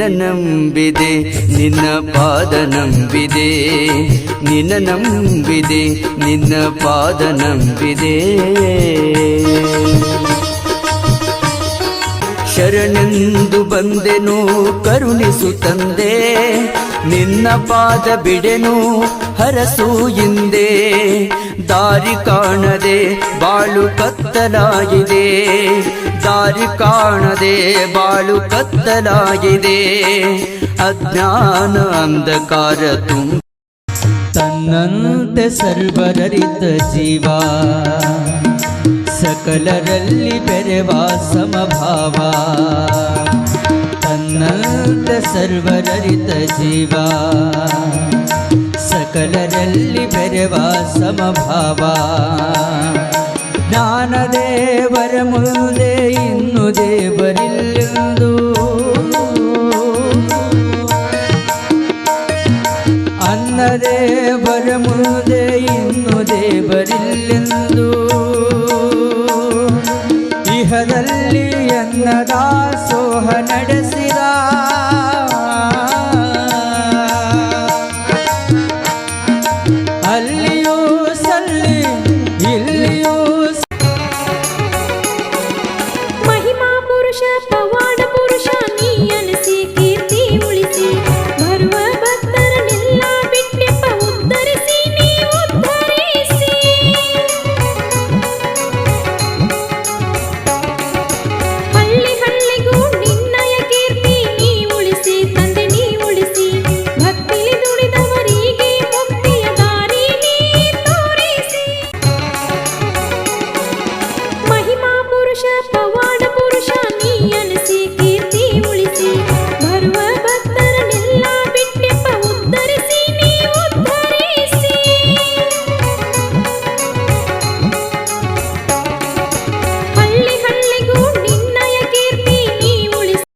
ನಿನ್ನ ನಂಬಿದೆ ನಿನ್ನ ಪಾದ ನಂಬಿದೆ ನಿನ್ನ ನಂಬಿದೆ ನಿನ್ನ ಪಾದ ನಂಬಿದೆ ಶರಣೆಂದು ಬಂದೆನು ಕರುಣಿಸು ತಂದೆ ನಿನ್ನ ಪಾದ ಬಿಡೆನು ಹರಸು ಹಿಂದೆ ದಾರಿ ಕಾಣದೆ ಬಾಳು ಕತ್ತಲಾಗಿದೆ ದಾರಿ ಕಾಣದೆ ಬಾಳು ಕತ್ತಲಾಗಿದೆ ಅಜ್ಞಾನ ಅಂಧಕಾರ ತುಂಬ ತನ್ನಂತೆ ಸರ್ವರರಿತ ಜೀವ ಸಕಲರಲ್ಲಿ ಬೆರೆವ ಸಮಭಾವ ತನ್ನಂತೆ ಸರ್ವರರಿತ ಜೀವ ಸಕಲರಲ್ಲಿ ಬೆರೆವ ಸಮಭಾವ ಜ್ಞಾನದೇವರ ಮುಂದೆ ಇನ್ನು ದೇವರಿಲ್ಲೆಂದು ಅನ್ನದೇವರ ಮುಂದೆ ಇನ್ನು ದೇವರಿಲ್ಲೆಂದು ಇಹದಲ್ಲಿ ಅನ್ನದಾಸೋಹ ನಡೆಸಿದ